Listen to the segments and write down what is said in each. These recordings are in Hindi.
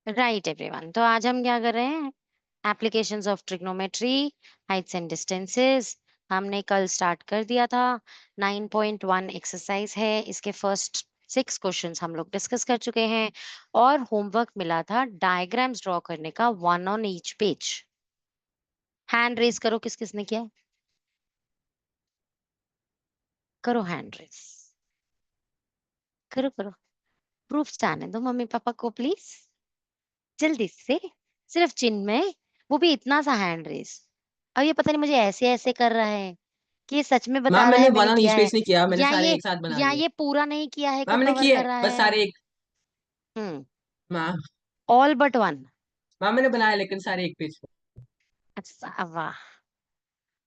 राइट एवरीवन, तो आज हम क्या कर रहे हैं? Applications of trigonometry, Heights and distances. हमने कल स्टार्ट कर दिया था। 9.1 एक्सरसाइज है, इसके फर्स्ट 6 क्वेश्चंस हम लोग डिस्कस कर चुके हैं और होमवर्क मिला था डायग्राम्स ड्रॉ करने का, 1 on each page. Hand raise करो, किस किसने किया है? करो हैंड रेज, करो करो। प्रूफ्स आने दो मम्मी पापा को प्लीज, जल्दी से। सिर्फ चिन्मय, वो भी इतना सा हैंड रेस। अब ये पता नहीं मुझे ऐसे ऐसे कर रहा है कि ये सच में मैम बता रहा मैंने है वन मैंने ऑन किया ईच है, पेज नहीं किया, मैंने सारे एक साथ बना या लिए। ये पूरा नहीं किया है को मैम मैंने कवर किए कर रहा बस है। सारे एक। Hmm. Ma'am all but one. Ma'am मैंने बनाया लेकिन सारे एक पेज पे। अच्छा वाह,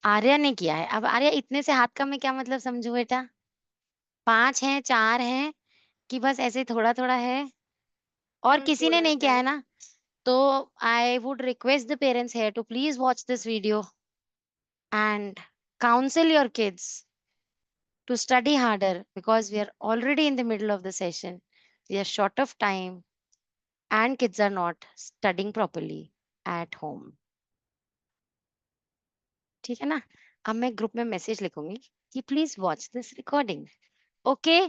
आर्या ने किया है। अब आर्या इतने से हाथ का मैं क्या मतलब समझू बेटा? 5 हैं, 4 हैं, कि बस ऐसे थोड़ा थोड़ा है और किसी ने थोड़ा नहीं किया है। है ना? तो I would request the parents here to please watch this video and counsel your kids to study harder, because we are already in the middle of the session. We are short of time and kids are not studying properly at home. ठीक है ना? अब मैं ग्रुप में मैसेज लिखूंगी कि please watch this recording. Okay,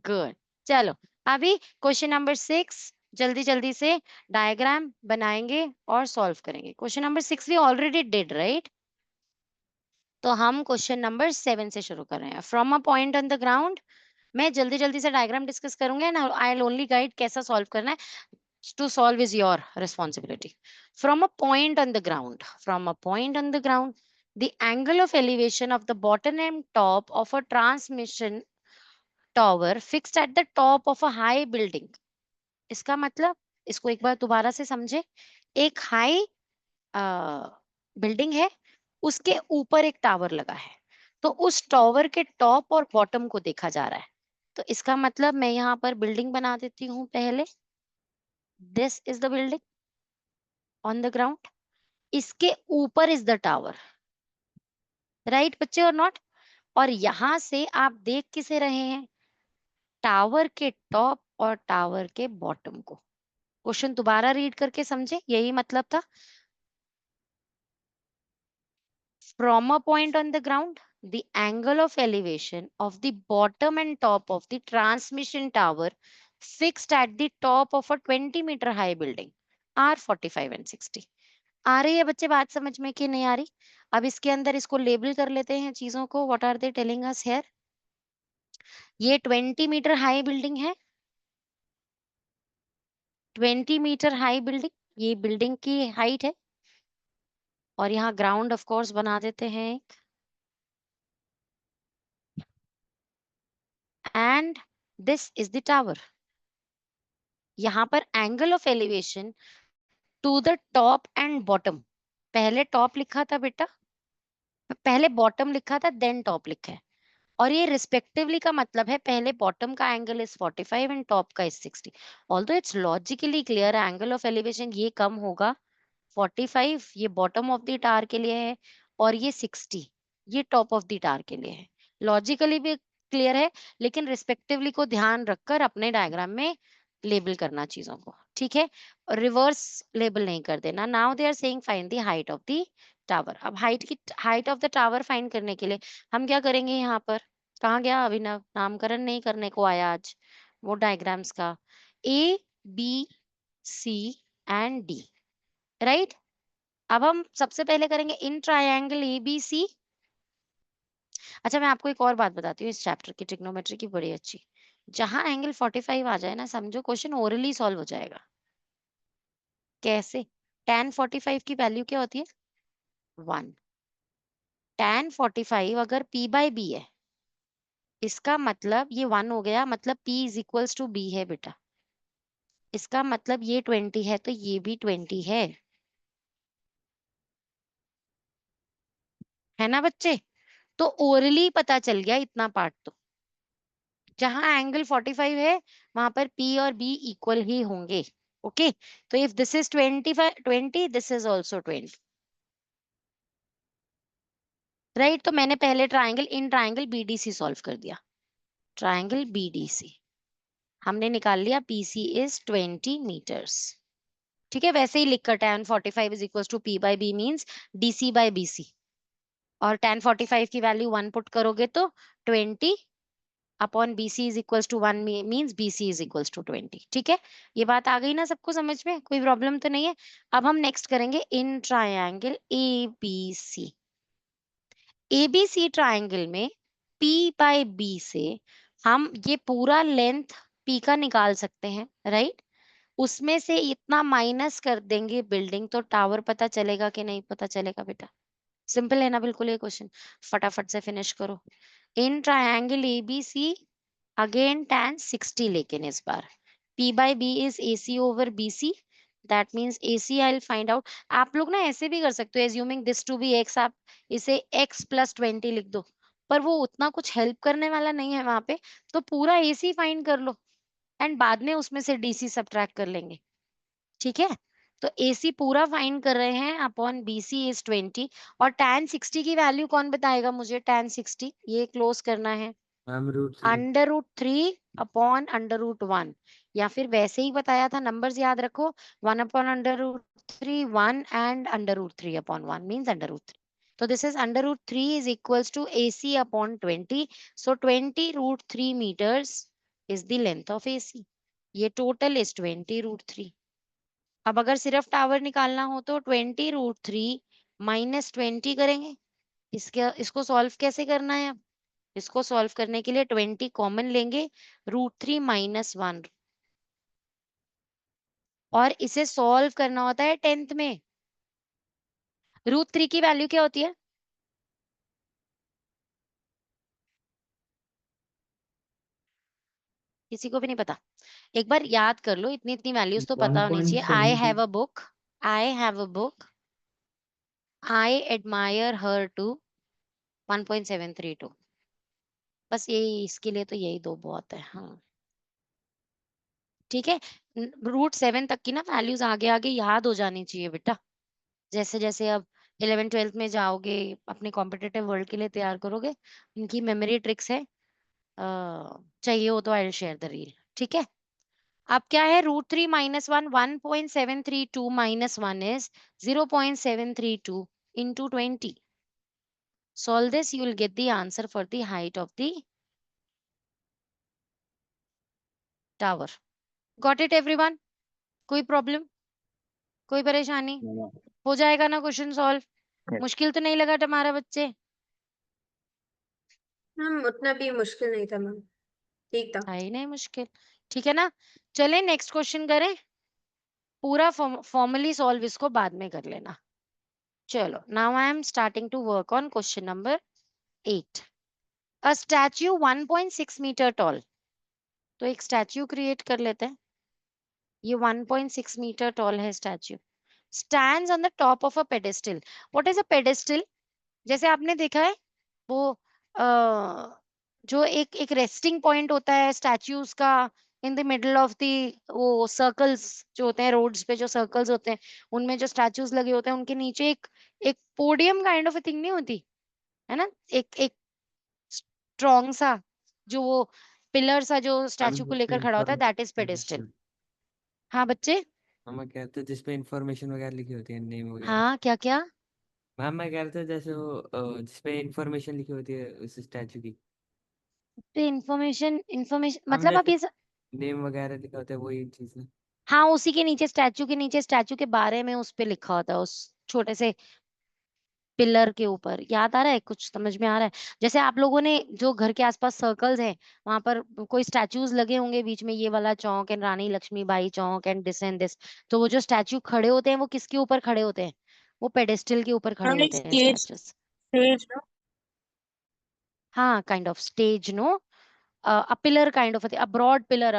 good. चलो, अभी क्वेश्चन नंबर 6 जल्दी जल्दी से डायग्राम बनाएंगे और सॉल्व करेंगे। Question number 6 we already did, right? तो हम क्वेश्चन नंबर 7 से शुरू कर रहे हैं। From a point on the ground, मैं जल्दी जल्दी से डायग्राम डिस्कस करूंगी and I will only guide कैसा सॉल्व करना है। To solve is your responsibility. From a point on the ground, the angle of elevation of the bottom and top of a transmission tower fixed at the top of a high building. इसका मतलब, इसको एक बार दोबारा से समझे। एक हाई बिल्डिंग है, उसके ऊपर एक टावर लगा है, तो उस टावर के टॉप और बॉटम को देखा जा रहा है। तो इसका मतलब मैं यहाँ पर बिल्डिंग बना देती हूँ पहले। This is the building on the ground, इसके ऊपर इज द टावर, राइट बच्चे और नॉट? और यहां से आप देख किसे रहे हैं? टावर के टॉप और टावर के बॉटम को। क्वेश्चन दोबारा रीड करके समझे, यही मतलब था। From a point on the ground, the angle of elevation of the bottom and top of the transmission tower fixed at the top of a 20-meter high building are 45 and 60. आ रही है बच्चे बात समझ में कि नहीं आ रही? अब इसके अंदर इसको लेबल कर लेते हैं चीजों को। What are they telling us here? ये 20 मीटर हाई बिल्डिंग है, 20 मीटर हाई बिल्डिंग, ये बिल्डिंग की हाइट है। और यहाँ ग्राउंड ऑफ कोर्स बना देते हैं, and this is the tower. यहाँ पर angle of elevation to the top and bottom, पहले टॉप लिखा था बेटा, पहले बॉटम लिखा था, देन टॉप लिखा है। और ये रिस्पेक्टिवली का मतलब है, पहले बॉटम का एंगल इज 45 एंड टॉप का is 60। Although it's logically clear, angle of elevation ये कम होगा। 45 ये बॉटम ऑफ द टावर के लिए है और ये 60 ये टॉप ऑफ द टावर के लिए है। लॉजिकली भी क्लियर है, लेकिन रिस्पेक्टिवली को ध्यान रखकर अपने डायग्राम में लेबल करना चीजों को, ठीक है? रिवर्स लेबल नहीं कर देना। Now they are saying find the height of the tower. अब height of the tower find करने के लिए हम क्या करेंगे? यहाँ पर कहाँ गया अभिनव? नामकरण नहीं करने को आया आज वो डायग्राम्स का। A, B, C and D, right? अब हम सबसे पहले करेंगे इन ट्रायंगल एबीसी। अच्छा, मैं आपको एक और बात बताती हूँ इस चैप्टर की ट्रिग्नोमेट्री की, बड़ी अच्छी। जहां एंगल 45 आ जाए ना, समझो क्वेश्चन ओरली सॉल्व हो जाएगा। कैसे? tan 45 की वैल्यू क्या होती है? 1। tan 45 अगर p बाई बी है, इसका मतलब ये 1 हो गया, मतलब p is equals to B है बेटा। इसका मतलब ये 20 है तो ये भी 20 है ना बच्चे? तो ओरली पता चल गया इतना पार्ट तो। जहां एंगल 45 है वहां पर P और B इक्वल ही होंगे। ओके, तो if this is 20 this is also 20, right? तो मैंने पहले ट्राइंगल BDC सॉल्व कर दिया। ट्राइंगल BDC हमने निकाल लिया, PC इज 20 मीटर्स, ठीक है, वैसे ही लिख कर tan 45 is equal to P by B means DC by BC, और tan 45 की वैल्यू 1 पुट करोगे तो 20 upon BC is equal to 1 means BC is equal to 20। ठीक है, ये बात आ गई ना सबको समझ में, कोई प्रॉब्लम तो नहीं है। अब हम नेक्स्ट करेंगे इन ट्रायंगल ABC। ABC ट्रायंगल में P बाई B से हम ये पूरा लेंथ P का निकाल सकते हैं, राइट। उसमें से इतना माइनस कर देंगे बिल्डिंग, तो टावर पता चलेगा कि नहीं पता चलेगा बेटा? सिंपल है ना बिल्कुल ये क्वेश्चन, फटाफट से फिनिश करो। In triangle ABC again tan 60, लेकिन इस बार P by B is AC over BC, that means AC I will find out. आप लोग ना ऐसे भी कर सकते हो, assuming this to be x, आप इसे x प्लस 20 लिख दो, पर वो उतना कुछ हेल्प करने वाला नहीं है वहां पे, तो पूरा AC फाइंड कर लो एंड बाद में उसमें से DC सब्ट्रैक्ट कर लेंगे। ठीक है, तो AC पूरा फाइंड कर रहे हैं अपॉन BC इज 20, और tan 60 की वैल्यू कौन बताएगा मुझे? tan 60 ये क्लोज करना है मैम √3। √3 अपॉन √1, या फिर वैसे ही बताया था, नंबर्स याद रखो, 1 अपॉन √3 1 एंड √3 अपॉन 1 मींस √3। तो this is √3 is equals to AC upon 20, so 20 √3 meters is the length of AC। ये टोटल इज 20 √3। अब अगर सिर्फ टावर निकालना हो तो 20 √3 माइनस 20 करेंगे। इसको सॉल्व कैसे करना है? अब इसको सॉल्व करने के लिए 20 कॉमन लेंगे, √3 माइनस 1, और इसे सॉल्व करना होता है 10th में। √3 की वैल्यू क्या होती है? किसी को भी नहीं पता? एक बार याद कर लो, इतनी इतनी वैल्यूज तो पता होनी चाहिए। I have a book, I have a book, I admire her to 1.732। बस यही, इसके लिए तो यही दो बहुत है। हाँ ठीक है, √7 तक की ना वैल्यूज आगे आगे याद हो जानी चाहिए बेटा। जैसे जैसे अब 11 12th में जाओगे, अपने कॉम्पिटिटिव वर्ल्ड के लिए तैयार करोगे, इनकी मेमोरी ट्रिक्स है। चाहिए हो तो I will share the reel. ठीक है, अब क्या है? √3 minus 1, 1.732 minus 1 is 0.732 into 20। Solve this, you will get the answer for the height of the tower. Got it everyone? कोई प्रॉब्लम, कोई परेशानी? हो जाएगा ना क्वेश्चन सॉल्व? मुश्किल तो नहीं लगा तुम्हारा बच्चे? मैम उतना भी मुश्किल नहीं था मैम, ठीक था। है ही नहीं मुश्किल। ठीक है ना, चले नेक्स्ट क्वेश्चन करें। पूरा फॉर्मली सॉल्व इसको बाद में कर लेना। चलो, now I am starting to work on question number 8। A statue 1.6 meter tall, तो एक स्टैच्यू क्रिएट कर लेते हैं। ये 1.6 मीटर टॉल है statue, stands on the top of a pedestal. What is a pedestal? जैसे आपने देखा है वो जो एक एक रेस्टिंग पॉइंट होता है स्टैच्यूज का, in the middle of the, वो सर्कल्स जो होते हैं रोड्स पे, जो सर्कल्स होते हैं उनमें जो स्टैच्यूज लगे होते हैं, उनके नीचे एक एक podium kind of a thing नहीं होती है ना, एक एक स्ट्रॉन्ग सा, जो वो पिलर सा जो मैम स्टैचू को जिसपे लेकर खड़ा होता है, दैट इज पेडेस्टल। इंफॉर्मेशन हाँ बच्चे? मैम मैं कहते हैं जिसपे इंफॉर्मेशन वगैरह लिखी होती है, नेम वगैरह। हाँ क्या क्या? मैम मैं कह रहा था जैसे वो जिसपे इंफॉर्मेशन लिखी होती है उस स्टैचू की। तो इंफॉर्मेशन, इंफॉर्मेशन मैम मतलब आप जैसे ये नेम वगैरह लिखा होता है वही चीज है। हाँ, उसी के नीचे, स्टैचू के नीचे, स्टैचू के बारे में उस पे लिखा होता है, उस छोटे से पिलर के ऊपर। याद आ रहा है? कुछ समझ में आ रहा है? जैसे आप लोगों ने जो घर के आसपास सर्कल्स हैं, वहां पर कोई स्टैचूज लगे होंगे बीच में, ये वाला chowk and Rani Laxmibai Chowk and this and this, तो वो जो स्टैचू खड़े होते हैं वो किसके ऊपर खड़े होते हैं? वो पेडेस्टल के ऊपर खड़े मैम होते हैं स्टेज, स्टैचूज। स्टेज ना। हाँ, kind of stage, no, a pillar kind of a thing, a broad pillar,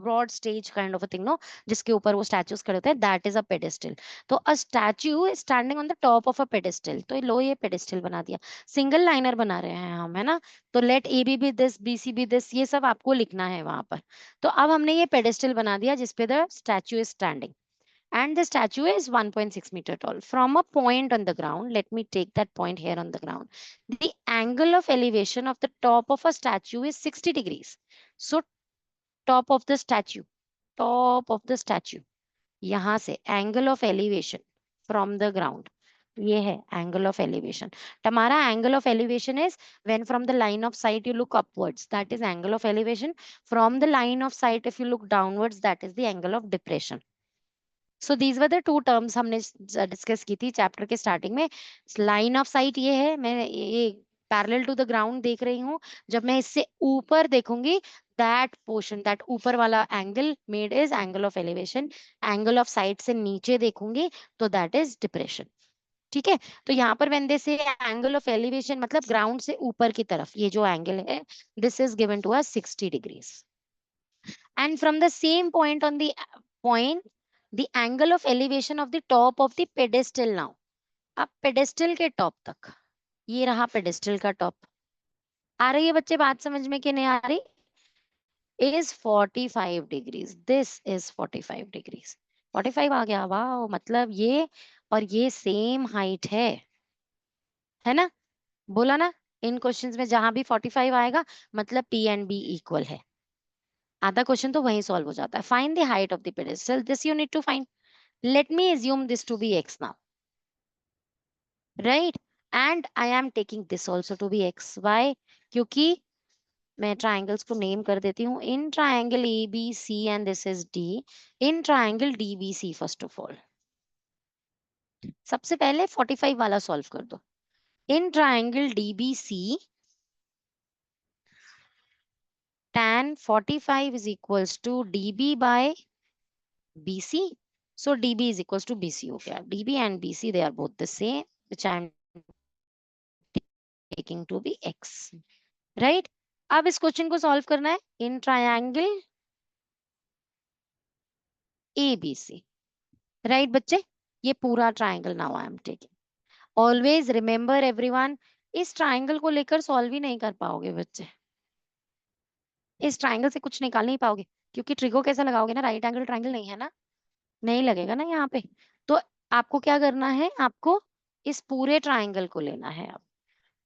broad stage kind of a thing, no, जिसके ऊपर वो statues खड़े होते हैं, that is a pedestal। तो a statue is standing on the top of a pedestal, तो लो ये pedestal बना दिया। सिंगल लाइनर बना रहे हैं हम, है ना, तो let AB be this, BC be this, ये सब आपको लिखना है वहां पर। तो अब हमने ये pedestal बना दिया जिसपे the statue is standing, and the statue is 1.6 meter tall. From a point on the ground, let me take that point here on the ground, the angle of elevation of the top of a statue is 60 degrees. So top of the statue, top of the statue, यहाँ से angle of elevation from the ground, ये है एंगल ऑफ एलिवेशन. तुम्हारा angle of elevation is when from the line of site you look upwards, that is angle of elevation. From the line of site if you look downwards, that is the angle of depression. So these were the two terms हमने डिस्कस की थी चैप्टर के स्टार्टिंग में. लाइन ऑफ साइट ये है, मैं ये पैरेलल टू द ग्राउंड देख रही हूँ. जब मैं इससे ऊपर देखूंगी, दैट पोर्शन, दैट ऊपर वाला angle made is angle of elevation. Angle of site से नीचे देखूंगी तो दैट इज डिप्रेशन. ठीक है. तो यहाँ पर when they say angle of elevation मतलब ग्राउंड से ऊपर की तरफ ये जो एंगल है, this is given to us 60 degrees. And from the same point on the point, the angle of elevation of the top of the pedestal now. अब pedestal के top तक, ये रहा pedestal का top. आ रही है बच्चे बात समझ में कि नहीं आ रही? Is 45 degrees. This is 45 degrees. 45 आ गया, वाह. मतलब ये और ये सेम हाइट है ना? बोला ना, इन क्वेश्चंस में जहां भी 45 आएगा मतलब P and B इक्वल है. आधा क्वेश्चन तो वहीं सॉल्व हो जाता है. Find the height of the pedestal, this you need to find. Let me assume this to be x now, right? And I am taking this also to be x. Why? क्योंकि मैं ट्राइंगल्स को नेम कर देती हूँ. In triangle ABC and this is D. In triangle DBC first of all, सबसे पहले 45 वाला सॉल्व कर दो. In triangle DBC tan 45 is equals to DB by BC. So DB is equals to BC हो गया. DB and BC they are both the same, which I am taking to be x. Right? अब इस क्वेश्चन को सॉल्व करना है इन ट्रायंगल ABC. राइट बच्चे? ये पूरा triangle now I am taking. Always remember everyone, इस ट्रायंगल को लेकर सॉल्व ही नहीं कर पाओगे बच्चे. इस ट्रायंगल से कुछ निकाल नहीं पाओगे क्योंकि ट्रिगो कैसा लगाओगे ना, राइट एंगल ट्रायंगल नहीं है ना, नहीं लगेगा ना यहाँ पे. तो आपको क्या करना है, आपको इस पूरे ट्रायंगल को लेना है. अब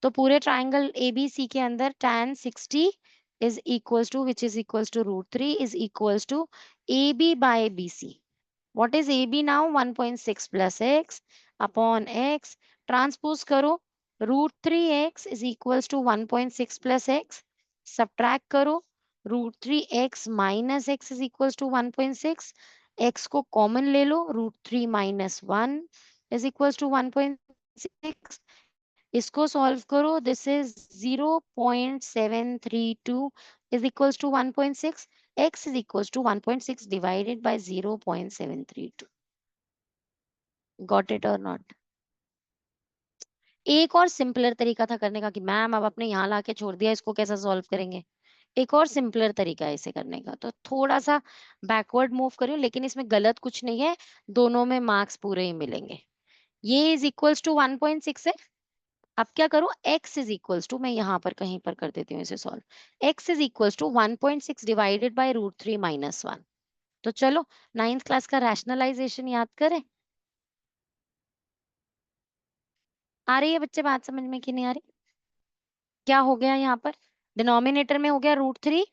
तो पूरे ट्रायंगल ABC के अंदर tan 60 is equals to, which is equals to √3 is equals to AB by BC. What is AB now? 1.6 plus x upon x. Transpose करो, √3x is equals to 1.6 plus x. Subtract करो, √3x minus x is equals to 1.6. x को कॉमन ले लो, √3 minus 1 is equals to 1.6. इसको सॉल्व करो, this is 0.732 is equals to 1.6. x is equals to 1.6 divided by 0.732. Got it or not? एक और सिंपलर तरीका था करने का कि मैम अब आपने यहाँ लाके छोड़ दिया, इसको कैसे सॉल्व करेंगे. एक और सिंपलर तरीका है इसे करने का, तो थोड़ा सा बैकवर्ड मूव करियो, लेकिन इसमें गलत कुछ नहीं है, दोनों में मार्क्स पूरे ही मिलेंगे. ये इज इक्वल्स टू 1.6 है. अब क्या करो, x इज इक्वल्स टू, मैं यहाँ पर कहीं पर कर देती हूँ इसे solve. x is equals to 1.6 divided by √3 minus 1. तो चलो 9th क्लास का रैशनलाइजेशन याद करें. आ रही है बच्चे बात समझ में कि नहीं आ रही? क्या हो गया यहाँ पर, डिनोमिनेटर में हो गया √3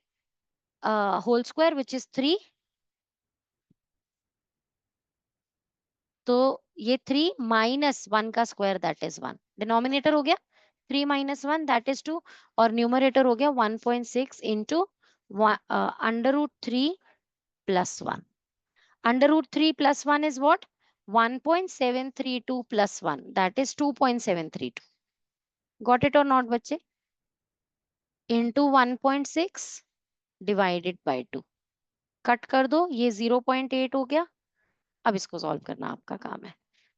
होल स्क्वायर विच इज 3. तो ये 3 minus 1 का स्क्वायर दैट इज 1. डिनोमिनेटर हो गया 3 minus 1 दैट इज 2 और न्यूमरेटर हो गया 1.6 into √3 plus 1. √3 plus 1 is what? 1.732 plus 1 that is 2.732. Got it or not बच्चे? Into 1.6 divided by 2. कट कर दो, ये 0.8 हो गया. अब इसको सॉल्व करना आपका काम है.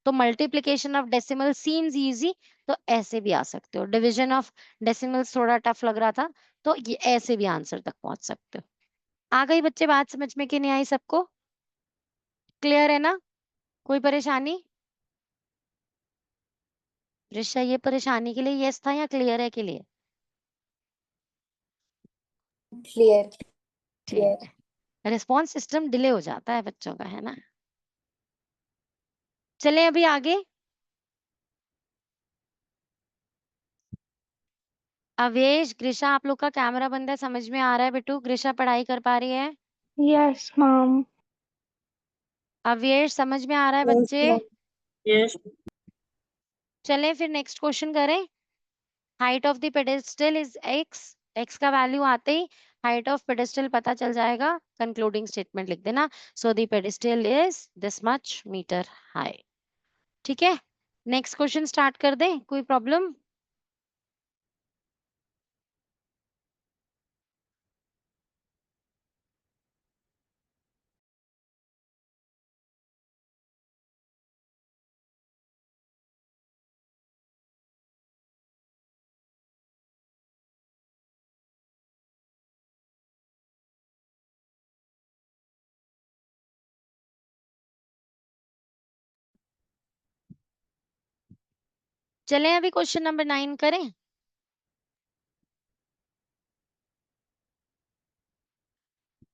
तो multiplication of decimal seems easy, तो ऐसे भी आ सकते हो. डिवीजन ऑफ डेसिमल्स थोड़ा टफ लग रहा था, तो ये ऐसे भी आंसर तक पहुंच सकते हो. आ गई बच्चे बात समझ में कि नहीं आई सबको? क्लियर है ना? कोई परेशानी? ऋषा, ये परेशानी के लिए यस था या क्लियर है के लिए? क्लियर. ठीक है. रिस्पॉन्स सिस्टम डिले हो जाता है बच्चों का, है ना. चलें अभी आगे. अवेश, ग्रिशा, आप लोग का कैमरा बंद है, समझ में आ रहा है बेटू? ग्रिशा पढ़ाई कर पा रही है? Yes ma'am. अवयश समझ में आ रहा है Yes, बच्चे? ma'am. Yes. चलें फिर नेक्स्ट क्वेश्चन करें। Height of the pedestal is x, x का वैल्यू आते ही हाइट ऑफ पेडेस्टल पता चल जाएगा, कंक्लूडिंग स्टेटमेंट लिख देना। So the pedestal is this much meter high. ठीक है, नेक्स्ट क्वेश्चन स्टार्ट कर दें, कोई प्रॉब्लम? चलें अभी क्वेश्चन नंबर 9 करें।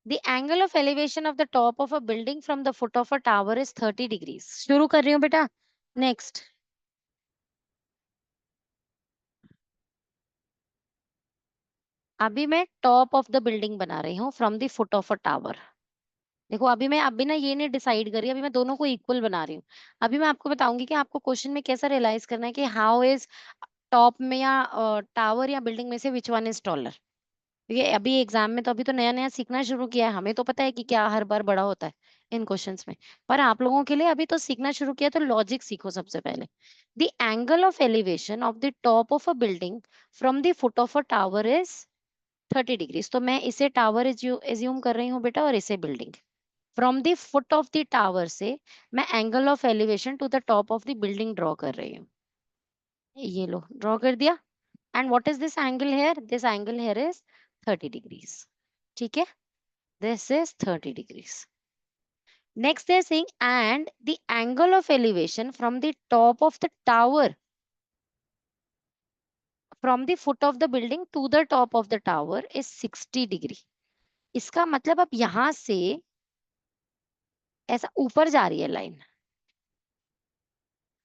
The angle of elevation of the top of a building from the foot of a tower is 30 degrees. शुरू कर रही हूँ बेटा। नेक्स्ट, अभी मैं टॉप ऑफ द बिल्डिंग बना रही हूँ from the foot of a tower. देखो अभी ना ये नहीं डिसाइड करी, अभी मैं दोनों को इक्वल बना रही हूँ। अभी मैं आपको बताऊंगी कि आपको क्वेश्चन में कैसा रियलाइज करना है कि हाउ इज टॉप में या टावर या बिल्डिंग में से विच वन इज टॉलर। ये अभी एग्जाम में तो अभी तो नया नया सीखना शुरू किया है, हमें तो पता है कि क्या हर बार बड़ा होता है इन क्वेश्चंस में, पर आप लोगों के लिए अभी तो सीखना शुरू किया, तो लॉजिक सीखो सबसे पहले। The angle of elevation of the top of a building from the foot of a tower is 30 degrees. तो मैं इसे टावर एज्यूम कर रही हूँ बेटा और इसे building. From the foot of the tower से मैं angle of elevation to the top of the building draw कर रही हूँ। ये लो ड्रॉ कर दिया। And what is this angle here? This angle here is 30 degrees. ठीक है, this is 30 degrees. Next they're saying and the angle of elevation from the top of the tower, from the foot of the building to the top of the tower is 60 degree. इसका मतलब अब यहां से ऐसा ऊपर जा रही है line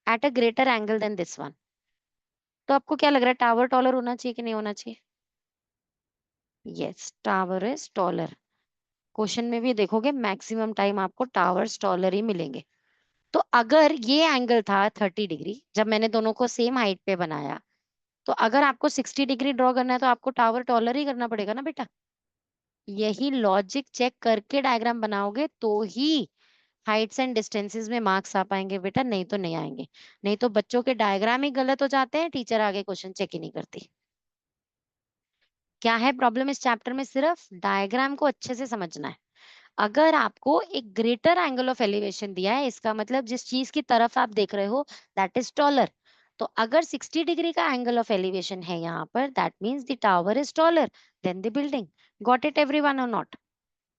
at a greater angle than this one. तो आपको क्या लग रहा है, टावर टॉलर होना चाहिए कि नहीं होना चाहिए? Yes, tower is taller. Question में भी देखोगे मैक्सिमम टाइम आपको टावर्स टॉलर ही मिलेंगे। तो अगर ये एंगल था 30 डिग्री जब मैंने दोनों को सेम हाइट पे बनाया, तो अगर आपको 60 डिग्री ड्रॉ करना है तो आपको टावर टॉलर ही करना पड़ेगा ना बेटा। यही लॉजिक चेक करके डायग्राम बनाओगे तो ही हाइट्स एंड डिस्टेंसेस में मार्क्स आ पाएंगे बेटा, नहीं तो नहीं आएंगे। नहीं तो बच्चों के डायग्राम ही गलत हो जाते हैं, टीचर आगे क्वेश्चन चेक ही नहीं करती। क्या है प्रॉब्लम इस चैप्टर में? सिर्फ डायग्राम को अच्छे से समझना है। अगर आपको एक ग्रेटर एंगल ऑफ एलिवेशन दिया है, इसका मतलब जिस चीज की तरफ आप देख रहे हो दैट इज टॉलर। तो अगर 60 डिग्री का एंगल ऑफ एलिवेशन है यहाँ पर, that means the tower is taller than the building. Got it everyone और नॉट?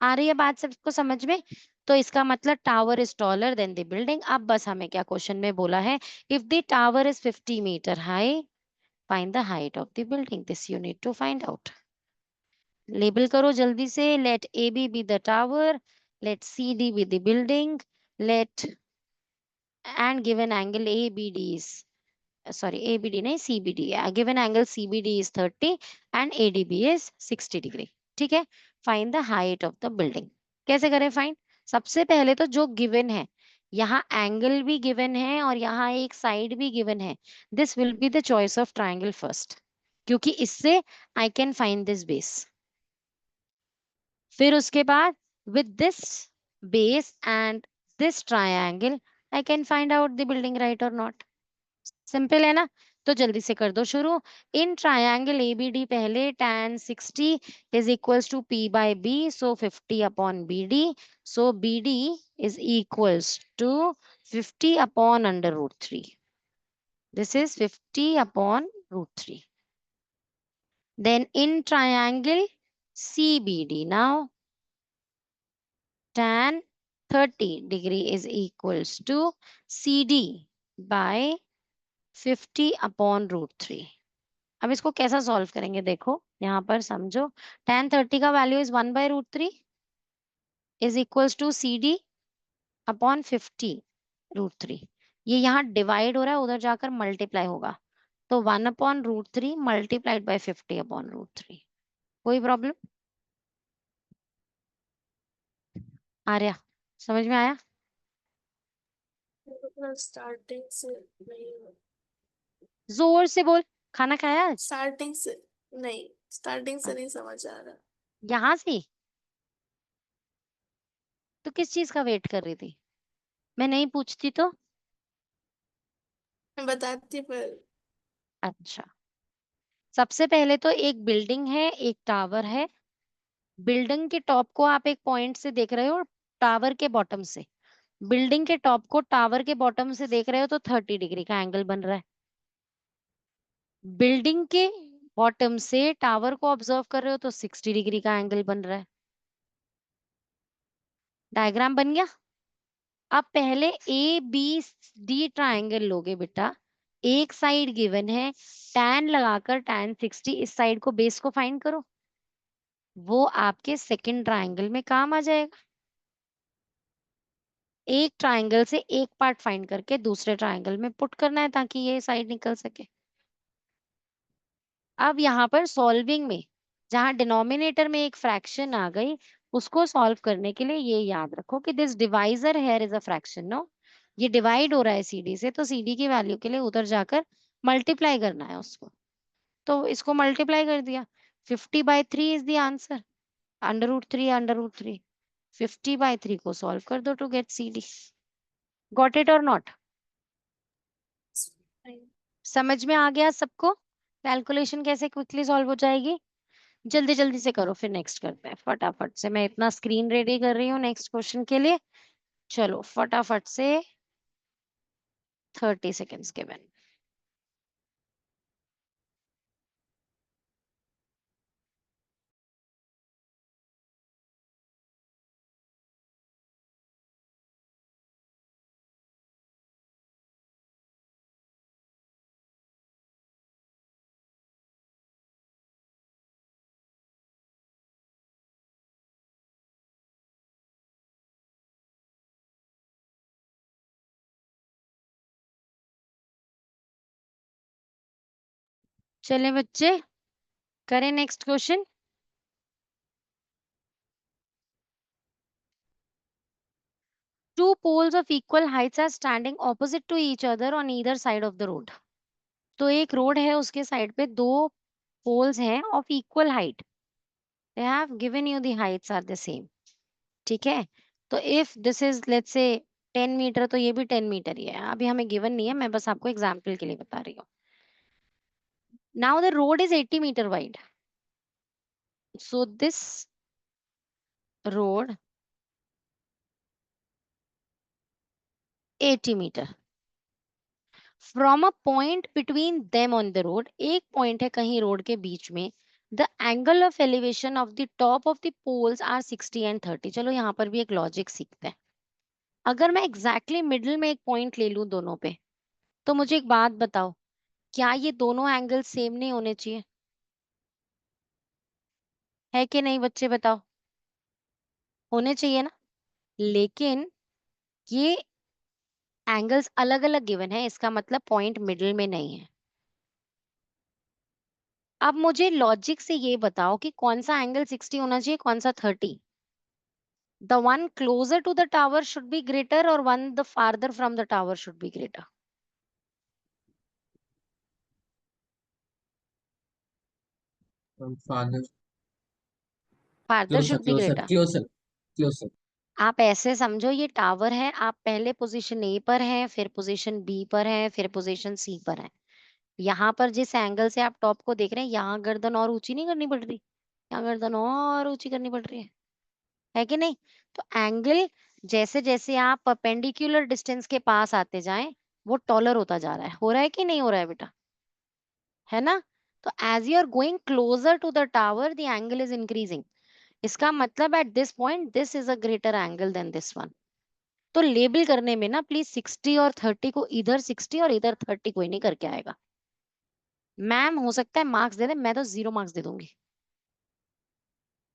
आ रही है बात सबको समझ में? तो इसका मतलब tower is taller than the building. अब बस हमें क्या क्वेश्चन में बोला है, if the tower is 50 meter high find the height of the building. This you need to find out. Label करो जल्दी से। Let A B be the tower, let CD be the building, let and given angle ABD is sorry ABD नहीं CBD, given angle CBD is 30 and ADB is 60 degree। ठीक है, find the height of the building। कैसे करें फाइंड? सबसे पहले तो जो गिवन है, यहाँ एंगल भी गिवन है और यहाँ एक साइड भी गिवन है, this will be the choice of triangle first, क्योंकि इससे I can find this base. फिर उसके बाद with this base and this triangle I can find out the building, right or not? Simple है ना? तो जल्दी से कर दो शुरू। इन ट्रायंगल ABD पहले tan 60 is equals to P by B, so 50 upon BD, so BD is equals to 50 upon under root 3। This is 50 upon root 3। Then in triangle CBD now tan 30 degree is equals to CD by 50 upon root 3। अब इसको कैसा सॉल्व करेंगे देखो, यहाँ पर समझो। tan 30 का value is 1 by root 3 is equals to CD upon 50 root 3। ये यहाँ डिवाइड हो रहा है, उधर जाकर मल्टीप्लाई होगा, तो 1 अपॉन root 3 multiplied by 50 upon root 3। कोई प्रॉब्लम? आर्या समझ में आया? स्टार्टिंग से नहीं, जोर से बोल। खाना खाया आज? स्टार्टिंग से नहीं, स्टार्टिंग से नहीं समझ आ रहा। यहाँ से? तो किस चीज का वेट कर रही थी? मैं नहीं पूछती तो? मैं बताती पर अच्छा, सबसे पहले तो एक बिल्डिंग है, एक टावर है। बिल्डिंग के टॉप को आप एक पॉइंट से देख रहे हो, टावर के बॉटम से। बिल्डिंग के टॉप को टावर के बॉटम से देख रहे हो तो 30 डिग्री का एंगल बन रहा है। बिल्डिंग के बॉटम से टावर को ऑब्जर्व कर रहे हो तो 60 डिग्री का एंगल बन रहा है। डायग्राम बन गया। अब पहले ए बी डी ट्राइंगल लोगे बेटा। एक साइड गिवन है, tan लगाकर tan 60, इस साइड को बेस को फाइंड करो। वो आपके सेकंड ट्राइंगल में काम आ जाएगा। एक ट्राइंगल से एक पार्ट फाइंड करके दूसरे ट्राइंगल में पुट करना है ताकि ये साइड निकल सके। अब यहाँ पर सॉल्विंग में जहां डिनोमिनेटर में एक फ्रैक्शन आ गई, उसको सॉल्व करने के लिए ये याद रखो कि this divisor here is a fraction. No, ये डिवाइड हो रहा है CD से, तो CD की वैल्यू के लिए उधर जाकर मल्टीप्लाई करना है उसको। तो इसको मल्टीप्लाई कर दिया। 50/3 इज द आंसर। √3 50/3 को सॉल्व कर दो to get CD। Got it और नॉट? समझ में आ गया सबको? कैलकुलेशन कैसे क्विकली सॉल्व हो जाएगी? जल्दी जल्दी से करो, फिर नेक्स्ट करते हैं फटाफट से। मैं इतना स्क्रीन रेडी कर रही हूँ नेक्स्ट क्वेश्चन के लिए। चलो फटाफट से 30 सेकेंड्स के बाद। चले बच्चे, करें next question. Two poles of equal heights are standing opposite to each other on either side of the road. तो एक रोड है, उसके साइड पे दो पोल्स हैं of equal height. They have given you the heights are the same. ठीक है, तो if this is let's say 10 metre, तो ये भी 10 मीटर ही है। अभी हमें गिवन नहीं है, मैं बस आपको एग्जांपल के लिए बता रही हूँ। Now the road is 80 meter wide, so this road 80 meter. From a point between them on the road, एक पॉइंट है कहीं रोड के बीच में। The angle of elevation of the top of the poles are 60 and 30। चलो यहाँ पर भी एक लॉजिक सीखते हैं। अगर मैं एग्जैक्टली मिडिल में एक पॉइंट ले लूं दोनों पे, तो मुझे एक बात बताओ, क्या ये दोनों एंगल सेम नहीं होने चाहिए? है कि नहीं बच्चे, बताओ? होने चाहिए ना। लेकिन ये एंगल्स अलग अलग गिवन है, इसका मतलब पॉइंट मिडिल में नहीं है। अब मुझे लॉजिक से ये बताओ कि कौन सा एंगल 60 होना चाहिए, कौन सा 30? The one closer to the tower should be greater or one the farther from the tower should be greater? Father, Farther should be closer, greater. closer, closer. आप ऐसे समझो, ये टावर है, आप पहले पोजीशन A पर हैं, फिर पोजीशन B पर हैं, फिर पोजीशन C पर हैं। यहाँ पर जिस एंगल से आप टॉप को देख रहे हैं, यहाँ गर्दन और ऊंची नहीं करनी पड़ रही, यहाँ गर्दन और ऊंची करनी पड़ रही है कि नहीं? तो एंगल जैसे जैसे आप परपेंडिकुलर डिस्टेंस के पास आते जाएं, वो टॉलर होता जा रहा है। हो रहा है कि नहीं हो रहा है बेटा? है ना? तो as you are going closer to the tower, the angle is increasing. इसका मतलब at this point this is a greater angle than this one. तो लेबल करने में ना प्लीज 60 और 30 को इधर 60 और इधर 30 कोई नहीं करके आएगा। मैम हो सकता है मार्क्स दे दे, मैं तो 0 मार्क्स दे दूंगी।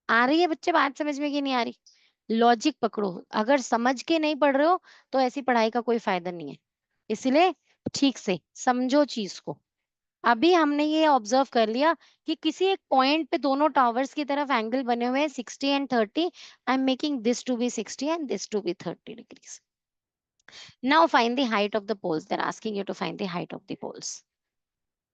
आ रही है बच्चे बात समझ में कि नहीं आ रही? लॉजिक पकड़ो, अगर समझ के नहीं पढ़ रहे हो तो ऐसी पढ़ाई का कोई फायदा नहीं है। इसलिए ठीक से समझो चीज को। अभी हमने ये ऑब्जर्व कर लिया कि किसी एक पॉइंट पे दोनों टावर्स की तरफ एंगल बने हुए हैं 60 and 30। I am making this to be 60 and this to be 30 degrees. Now find the height of the poles, they are asking you to find the height of the poles.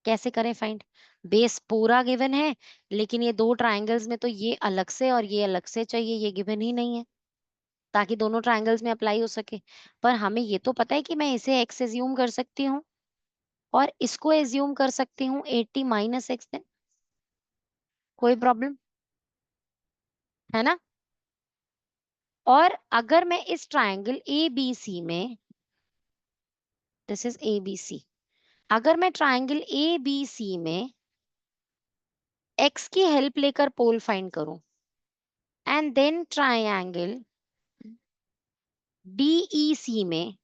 कैसे करें फाइंड? बेस पूरा गिवन है, लेकिन ये दो ट्राइंगल्स में तो ये अलग से और ये अलग से चाहिए, ये गिवन ही नहीं है, ताकि दोनों ट्राइंगल्स में अप्लाई हो सके। पर हमें ये तो पता है कि मैं इसे x एज्यूम कर सकती हूँ और इसको एज्यूम कर सकती हूँ 80 माइनस एक्स। देन कोई प्रॉब्लम है ना? और अगर मैं इस ट्राइंगल ABC में, दिस इज ABC, अगर मैं ट्राइंगल ABC में x की हेल्प लेकर पोल फाइंड करूं एंड देन ट्राइंगल DEC में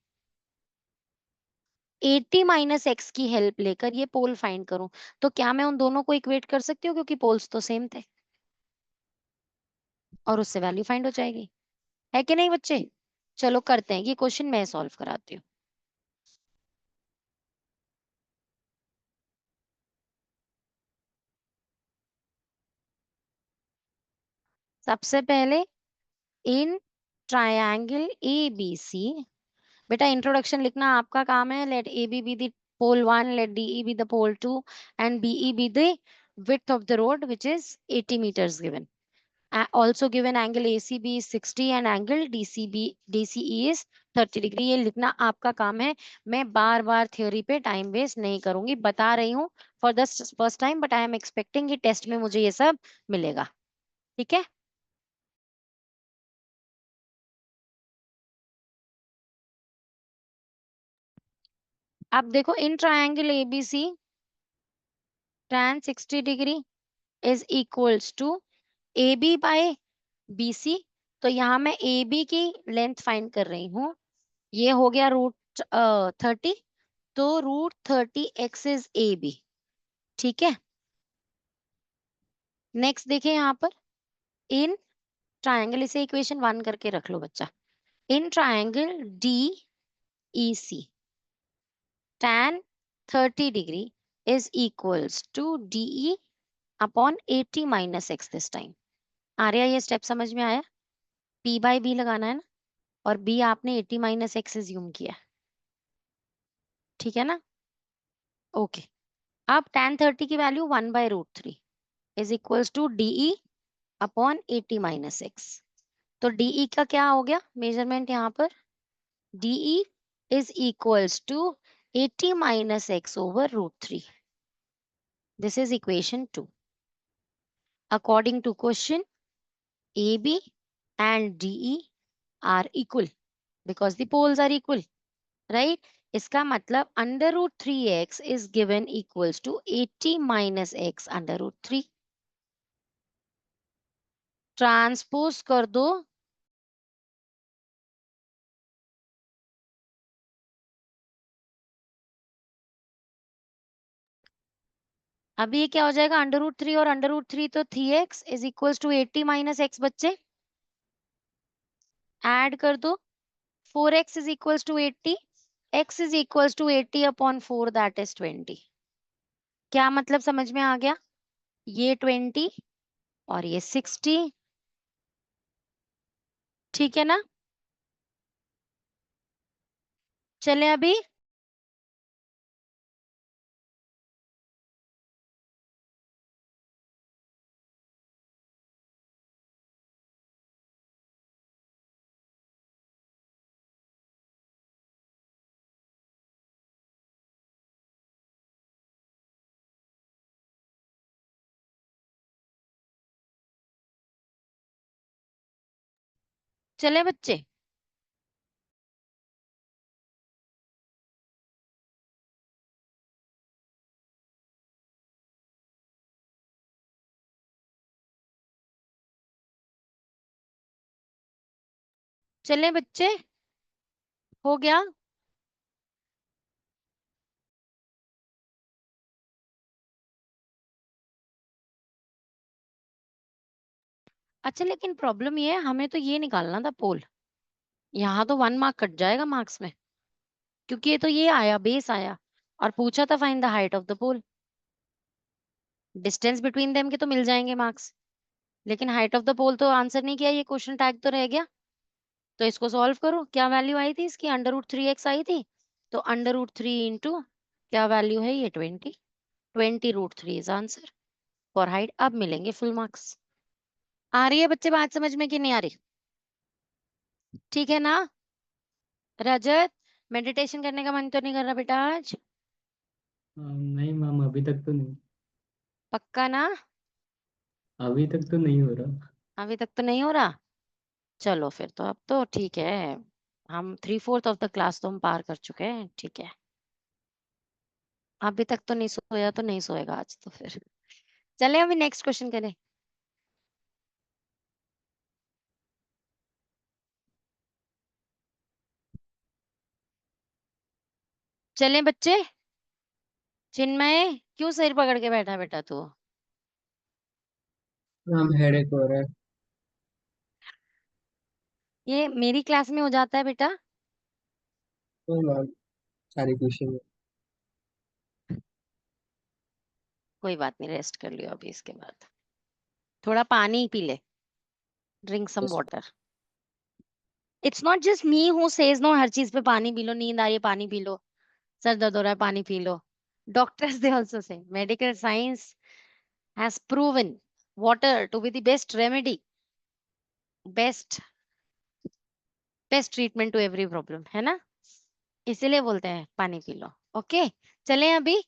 80 माइनस एक्स की हेल्प लेकर ये पोल फाइंड करूं, तो क्या मैं उन दोनों को इक्वेट कर सकती हूँ? क्योंकि पोल्स तो सेम थे और उससे वैल्यू फाइंड हो जाएगी, है कि नहीं बच्चे? चलो करते हैं, ये क्वेश्चन मैं सॉल्व कराती हूँ। सबसे पहले इन ट्रायंगल ABC, बेटा इंट्रोडक्शन लिखना आपका काम है। Let AB be the pole 1, let DE be the pole 2 and BE be the width of the road which is 80 meters given. Also given angle ACB is 60 and angle DCE is 30 degree. ये लिखना आपका काम है। मैं बार बार थ्योरी पे टाइम वेस्ट नहीं करूंगी, बता रही हूँ for the first time, but I am expecting कि टेस्ट में मुझे ये सब मिलेगा। ठीक है, अब देखो in triangle ABC tan 60 degree is equals to AB by BC। तो यहाँ मैं AB की लेंथ फाइंड कर रही हूँ, ये हो गया √30, तो √30x इज AB। ठीक है, नेक्स्ट देखें यहाँ पर इन ट्रायंगल, इसे इक्वेशन 1 करके रख लो बच्चा। In triangle DEC tan 30 degree is equals to DE upon 80 minus x this time. आ रहा ये स्टेप समझ में आया? P बाय B लगाना है ना, और B आपने 80 माइनस एक्स एज्यूम किया, ठीक है ना? ओके, अब tan 30 की वैल्यू 1/√3 is equals to DE upon 80 minus x. तो DE का क्या हो गया मेजरमेंट यहाँ पर? DE is equals to 80 minus x over √3. This is equation 2. According to question, AB and DE are equal because the poles are equal, right? इसका मतलब under √3x is given equals to 80 minus x under √3. Transpose कर दो, अभी ये क्या हो जाएगा? √3 और √3 तो 3x is equals to 80 minus x. बच्चे ऐड कर दो, 4x is equals to 80, x is equals to 80 upon 4 that is 20। क्या मतलब समझ में आ गया? ये 20 और ये 60, ठीक है ना? चले अभी चले बच्चे, चले बच्चे, हो गया? अच्छा, लेकिन प्रॉब्लम ये है, हमें तो ये निकालना था पोल। यहाँ तो 1 मार्क कट जाएगा मार्क्स में, क्योंकि ये तो ये आया, बेस आया, और पूछा था find the height of the pole. Distance between them के तो मिल जाएंगे मार्क्स, लेकिन हाइट ऑफ द पोल तो आंसर नहीं किया, ये क्वेश्चन टैग तो रह गया। तो इसको सॉल्व करो, क्या वैल्यू आई थी इसकी, √3x आई थी, तो √3 इंटू क्या वैल्यू है ये 20 √3 इज आंसर फॉर हाइट। अब मिलेंगे फुल मार्क्स। आ रही है बच्चे बात समझ में कि नहीं आ रही? ठीक है ना? रजत, मेडिटेशन करने का मन तो नहीं कर रहा बेटा आज? नहीं मैम, अभी तक तो नहीं। पक्का ना? अभी तक तो नहीं हो रहा। अभी तक तो नहीं हो रहा? चलो फिर तो अब तो ठीक है, हम 3/4 ऑफ द क्लास तो हम पार कर चुके हैं, ठीक है। अभी तक तो नहीं सोया तो नहीं सोएगा आज तो फिर। चले अभी नेक्स्ट क्वेश्चन करें। चलें बच्चे? चिन्मय, क्यों सिर पकड़ के बैठा बेटा तू? मैम हेडेक हो रहा है। ये मेरी क्लास में हो जाता है बेटा। तो मैम सारी क्वेश्चन कोई बात नहीं, रेस्ट कर लियो अभी, इसके बाद थोड़ा पानी पी ले, drink some water. It's not just me who says no, हर चीज पे पानी पी लो, नींद आ रही है पानी पी लो, सर दर्द हो रहा है पानी पी लो। Doctors they also say medical science has proven water to be the best remedy, best best treatment to every problem, है ना? इसीलिए बोलते हैं पानी पी लो। ओके, चलें अभी।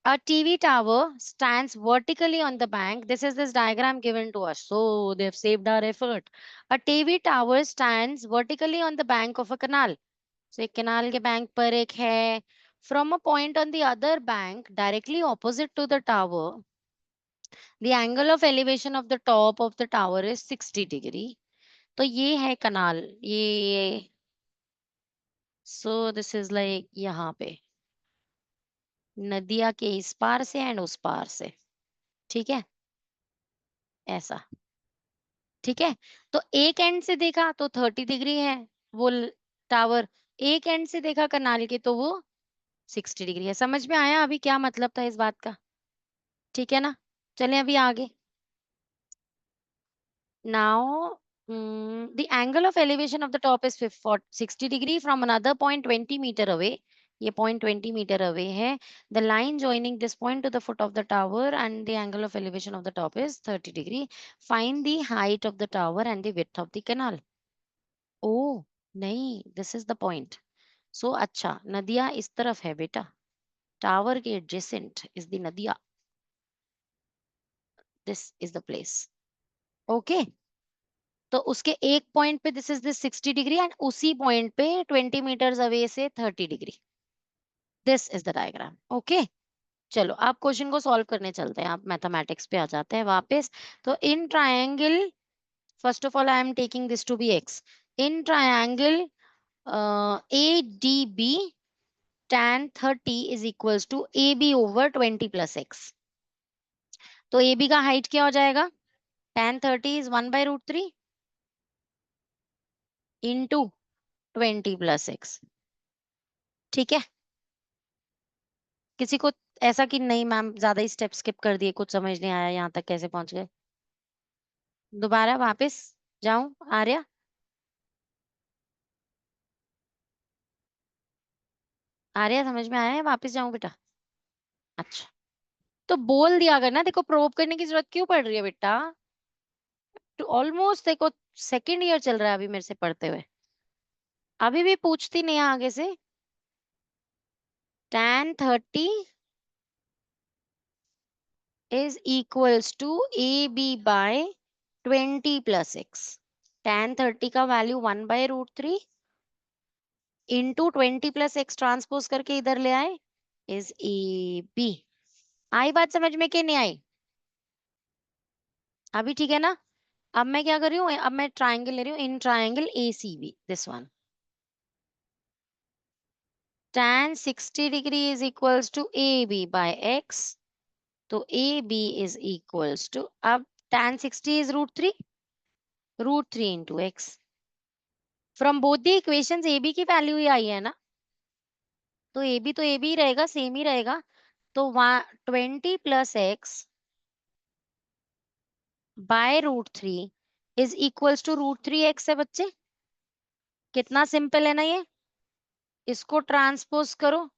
A TV tower stands vertically on the bank. This is this diagram given to us. So they've saved our effort. A TV tower stands vertically on the bank of a canal. So एक canal के bank पर एक है. From a point on the other bank, directly opposite to the tower, the angle of elevation of the top of the tower is 60 degree. तो ये है canal. ये so this is like यहाँ पे नदिया के इस पार से एंड उस पार से, ठीक है, ऐसा, ठीक है। तो एक एंड से देखा तो 30 डिग्री है वो टावर, एक एंड से देखा कनाल के तो वो 60 डिग्री है। समझ में आया अभी क्या मतलब था इस बात का? ठीक है ना? चलें अभी आगे। Now the angle of elevation of the top is 60 degree from another point 20 meter away. ये point 20 meter away है. The line joining this point to the foot of the tower and the angle of elevation of the top is 30 degree. Find the height of the tower and the width of the canal. Oh नहीं, this is the point. So अच्छा, नदिया इस तरफ है बेटा, टावर के adjacent is the Nadia. This is the place. Okay. तो उसके एक पॉइंट पे this is this 60 degree and उसी पॉइंट पे 20 मीटर्स अवे से 30 degree. This is the diagram. Okay, चलो आप क्वेश्चन को सॉल्व करने चलते हैं, आप मैथमेटिक्स पे आ जाते हैं वापस. तो in triangle, first of all I am taking this to be x. In triangle ADB tan 30 is equals to AB over 20 plus x. तो AB का हाइट क्या हो जाएगा? tan 30 is 1/√3 into 20 plus x. ठीक है, किसी को ऐसा कि नहीं मैम ज्यादा ही स्टेप स्किप कर दिए, कुछ समझ नहीं आया, यहाँ तक कैसे पहुंच गए? दोबारा वापस जाऊं आर्या? आर्या समझ में आया है? वापस जाऊं बेटा? अच्छा, तो बोल दिया अगर ना, देखो प्रोब करने की जरूरत क्यों पड़ रही है बेटा? तो ऑलमोस्ट देखो सेकेंड ईयर चल रहा है अभी मेरे से पढ़ते हुए, अभी भी पूछती नहीं है आगे से. tan 30 is equals to AB by 20 plus x. tan 30 का value 1/√3 into 20 plus x transpose करके इधर ले आए इज AB. आई बात समझ में कि नहीं आई? अभी ठीक है ना? अब मैं क्या कर रही हूँ, अब मैं ट्राइंगल ले रही हूँ, in triangle ACB, this one. tan 60 degree is equals to AB by x. तो AB इज इक्वल्स टू, अब tan 60 is √3 into x. From both the equations AB की वैल्यू ही आई है ना, तो AB ही रहेगा, सेम ही रहेगा. तो 20 plus x by √3 is equals to √3x है बच्चे. कितना सिंपल है ना ये। इसको ट्रांसपोज करो,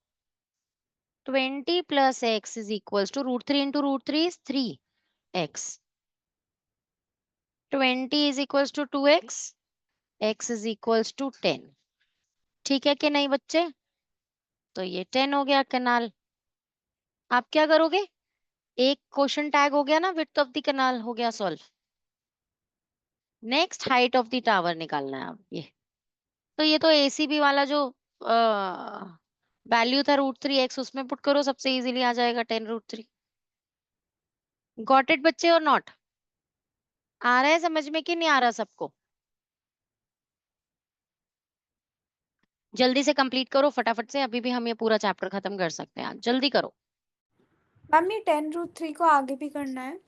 20 plus x is equals to √3 into √3 is 3x, 20 is equals to 2x, x is equals to 10। ठीक है कि नहीं बच्चे? तो ये 10 हो गया कैनाल। आप क्या करोगे, एक क्वेश्चन टैग हो गया ना, विड्थ ऑफ द कैनाल हो गया solve. Next height of the tower निकालना है अब ये। तो ये तो एसीबी वाला जो वैल्यू था √3x उसमें पुट करो, सबसे इजीली आ जाएगा 10√3। गॉट इट बच्चे और नॉट? आ रहा है समझ में कि नहीं आ रहा सबको? जल्दी से कंप्लीट करो फटाफट से, अभी भी हम ये पूरा चैप्टर खत्म कर सकते हैं आज, जल्दी करो। मैम ये 10√3 को आगे भी करना है?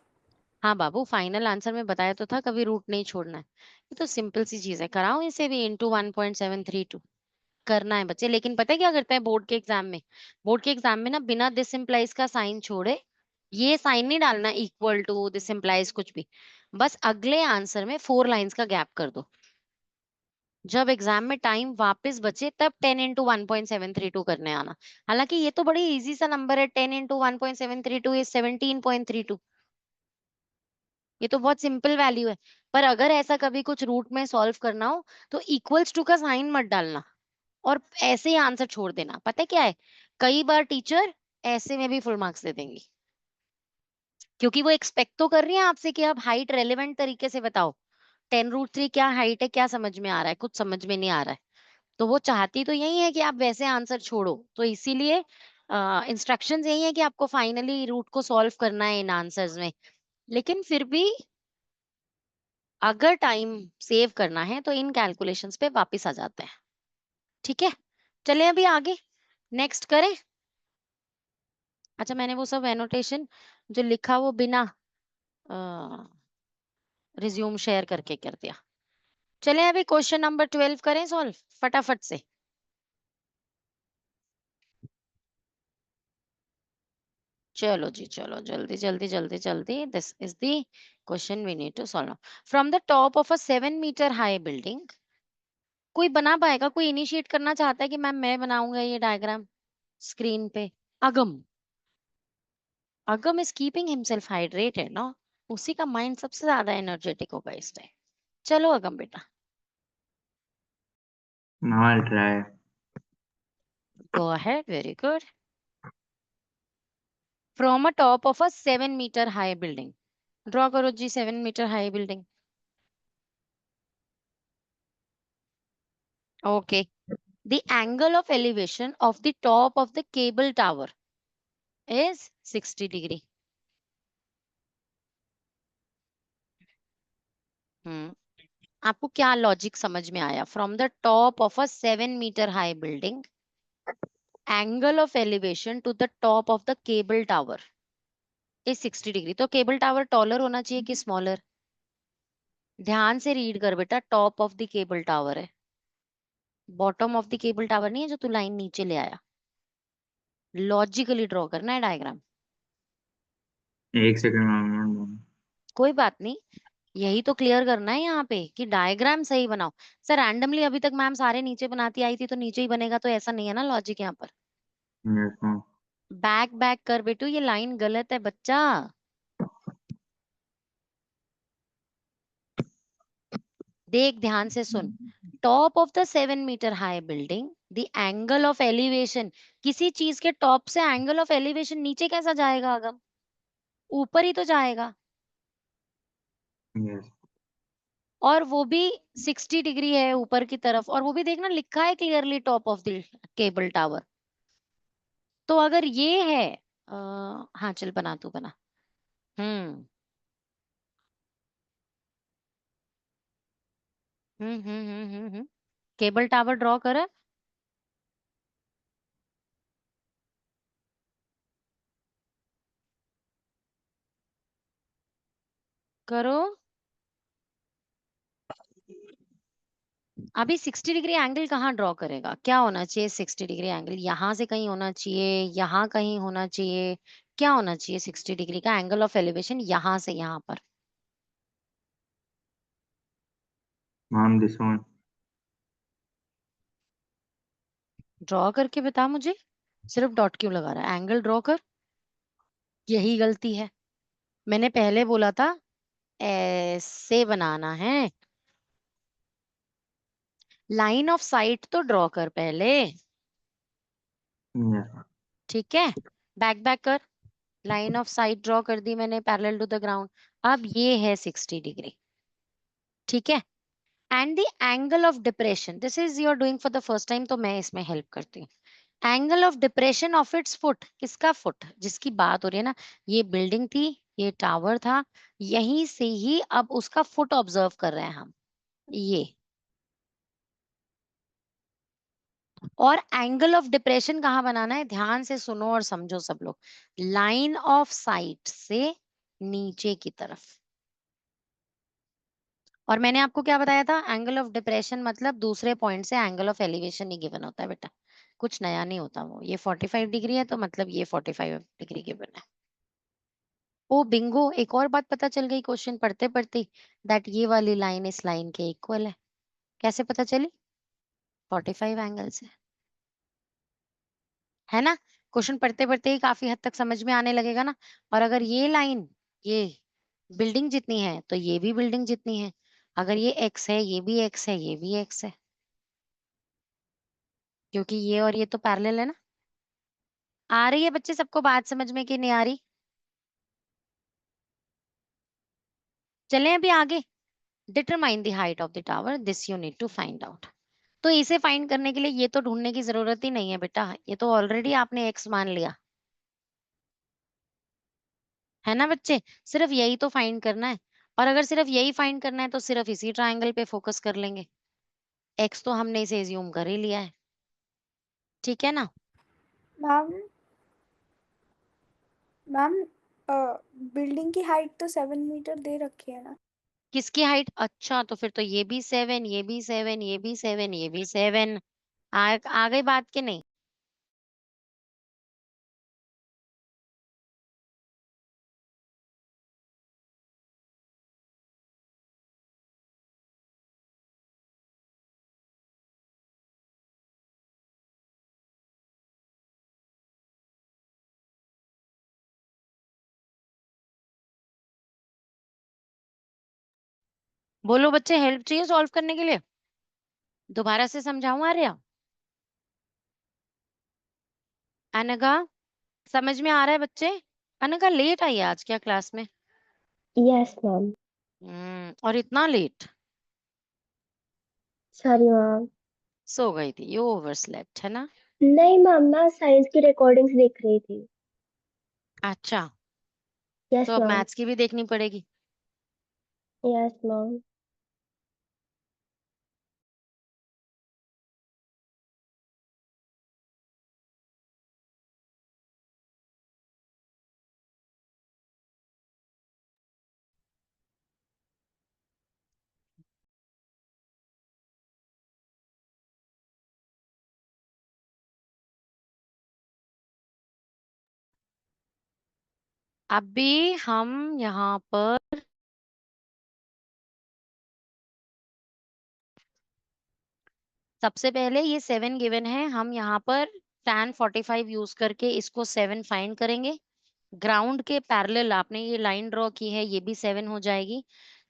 हाँ बाबू, फाइनल आंसर में बताया तो था, कभी रूट नहीं छोड़ना है। ये तो सिंपल सी चीज है, कराओ इसे भी इंटू 1.732 करना है बच्चे। लेकिन पता है क्या करते हैं बोर्ड के एग्जाम में? बोर्ड के एग्जाम में ना बिना दिस इम्प्लाइज का साइन छोड़े, ये साइन नहीं डालना इक्वल टू दिस इम्प्लाइज कुछ भी, बस अगले आंसर में 4 लाइंस का गैप कर दो। जब एग्जाम में टाइम वापस बचे तब 10 इंटू 1.732 करने आना। हालांकि ये तो बड़ी इजी सा नंबर है, 10 इंटू 1.732 इज 17.32। ये तो बहुत सिंपल वैल्यू है। पर अगर ऐसा कभी कुछ रूट में सॉल्व करना हो तो इक्वल्स टू का साइन मत डालना और ऐसे ही आंसर छोड़ देना। पता है क्या है, कई बार टीचर ऐसे में भी फुल मार्क्स दे देंगी, क्योंकि वो एक्सपेक्ट तो कर रही है आपसे कि आप हाइट रेलेवेंट तरीके से बताओ। 10√3 क्या हाइट है, क्या समझ में आ रहा है? कुछ समझ में नहीं आ रहा है। तो वो चाहती तो यही है कि आप वैसे आंसर छोड़ो, तो इसीलिए इंस्ट्रक्शंस यही है कि आपको फाइनली रूट को सॉल्व करना है इन आंसर्स में। लेकिन फिर भी अगर टाइम सेव करना है तो इन कैलकुलेशंस पे वापस आ जाते हैं। ठीक है, चले अभी आगे नेक्स्ट करें। अच्छा, मैंने वो सब एनोटेशन जो लिखा वो बिना रिज्यूम शेयर करके कर दिया। चले अभी क्वेश्चन नंबर 12 करें सॉल्व फटाफट से। चलो जी चलो, जल्दी जल्दी जल्दी जल्दी। This is the question we need to solve. From the top of a 7 metre high building, कोई बना पाएगा? कोई इनिशिएट करना चाहता है कि मैम मैं बनाऊंगा ये डायग्राम स्क्रीन पे? अगम, अगम इज कीपिंग हिमसेल्फ हाइड्रेटेड ना, उसी का माइंड सबसे ज्यादा एनर्जेटिक होगा इस टाइम। चलो अगम बेटा, Now I'll try. Go ahead, very good. From a top of a 7 metre high building, draw करो जी 7 metre high building. Okay, the angle of elevation of the top of the cable tower is 60 degree. आपको क्या लॉजिक समझ में आया? From the top of a 7 metre high building, angle of elevation to the top of the cable tower is 60 degree. तो केबल टावर टॉलर होना चाहिए कि स्मॉलर? ध्यान से रीड कर बेटा, top of the cable tower है, bottom of the cable tower नहीं है जो तू लाइन नीचे ले आया। लॉजिकली ड्रॉ करना है डायग्राम। एक सेकंड मैम। कोई बात नहीं, यही तो क्लियर करना है यहाँ पे कि डायग्राम सही बनाओ। सर रैंडमली अभी तक मैम सारे नीचे बनाती आई थी तो नीचे ही बनेगा, तो ऐसा नहीं है ना लॉजिक यहाँ पर। Yes ma'am. बैक बैक कर बेटू, ये लाइन गलत है बच्चा। देख ध्यान से सुन, top of the 7 metre high building, the angle of elevation, किसी चीज के टॉप से एंगल ऑफ एलिवेशन नीचे कैसा जाएगा अगम? ऊपर ही तो जाएगा, यस। और वो भी 60 डिग्री है ऊपर की तरफ, और वो भी देखना लिखा है clearly top of the cable tower. तो अगर ये है हाँ चल बना, तू बना। हम्म केबल टावर ड्रॉ कर। करो। अभी 60 डिग्री एंगल कहाँ ड्रॉ करेगा? क्या होना चाहिए 60 डिग्री एंगल? यहाँ से कहीं होना चाहिए, यहाँ कहीं होना चाहिए। क्या होना चाहिए 60 डिग्री का एंगल ऑफ एलिवेशन? यहाँ से यहाँ पर। Ma'am this one. ड्रॉ करके बता मुझे, सिर्फ डॉट क्यों लगा रहा है? एंगल ड्रॉ कर, यही गलती है। मैंने पहले बोला था ऐसे बनाना है। लाइन ऑफ साइट तो ड्रॉ कर पहले, Yes. ठीक है? बैक बैक कर, लाइन ऑफ साइट ड्रॉ कर दी मैंने पैरेलल टू द ग्राउंड। अब ये है 60 डिग्री, ठीक है? And the angle of depression, this is you are doing for the first time, तो मैं इसमें हेल्प करती हूँ। Angle of depression of its foot, किसका फुट? जिसकी बात हो रही है ना, ये बिल्डिंग थी, ये टावर था, यहीं से ही अब उसका फुट ऑब्जर्व कर रहे हैं हम, ये। और एंगल ऑफ डिप्रेशन कहाँ बनाना है? ध्यान से सुनो और समझो सब लोग। लाइन ऑफ साइट से नीचे की तरफ। और मैंने आपको क्या बताया था? एंगल ऑफ डिप्रेशन मतलब दूसरे पॉइंट से angle of elevation he given होता है बेटा, कुछ नया नहीं होता वो। ये 45 डिग्री है तो मतलब ये 45 डिग्री गिवन है। ओ बिंगो, एक और बात पता चल गई क्वेश्चन पढ़ते पढ़ते, दैट ये वाली लाइन इस लाइन के इक्वल है। कैसे पता चली? 45 एंगल से, है ना? क्वेश्चन पढ़ते पढ़ते ही काफी हद तक समझ में आने लगेगा ना। और अगर ये लाइन ये बिल्डिंग जितनी है तो ये भी बिल्डिंग जितनी है, अगर ये एक्स है ये भी एक्स है ये भी एक्स है, क्योंकि ये और ये तो पैरेलल है ना। आ रही है बच्चे सबको बात समझ में कि नहीं आ रही? चलें अभी आगे। Determine the height of the tower, this you need to find out. तो इसे फाइंड करने के लिए ये तो ढूंढने की जरूरत ही नहीं है बेटा, ये तो ऑलरेडी आपने एक्स मान लिया, है ना बच्चे? सिर्फ यही तो फाइंड करना है। और अगर सिर्फ यही फाइंड करना है तो सिर्फ इसी ट्रायंगल पे फोकस कर लेंगे। एक्स तो हमने इसे एज्यूम कर ही लिया है, ठीक है ना? मैम मैम बिल्डिंग की हाइट तो 7 मीटर दे रखी है ना। किसकी हाइट? अच्छा, तो फिर तो ये भी 7, ये भी 7, ये भी 7, ये भी 7। आ गई बात के नहीं? बोलो बच्चे, हेल्प चाहिए सॉल्व करने के लिए? दोबारा से समझाऊं आर्या? अनघा, समझ में आ रहा है बच्चे? अनघा लेट आई है आज क्या क्लास में? Yes ma'am. और इतना लेट? Sorry ma'am. सो गई थी, यू ओवरस्लेप्ट, है ना? नहीं मैम, मैं साइंस की रिकॉर्डिंग्स देख रही थी। अच्छा, यस तो अब मैम। मैथ्स की भी देखनी पड़ेगी। Yes ma'am. अभी हम यहाँ पर सबसे पहले ये 7 गिवन है, हम यहाँ पर tan 45 यूज करके इसको 7 फाइंड करेंगे। ग्राउंड के पैरेलल आपने ये लाइन ड्रॉ की है, ये भी 7 हो जाएगी।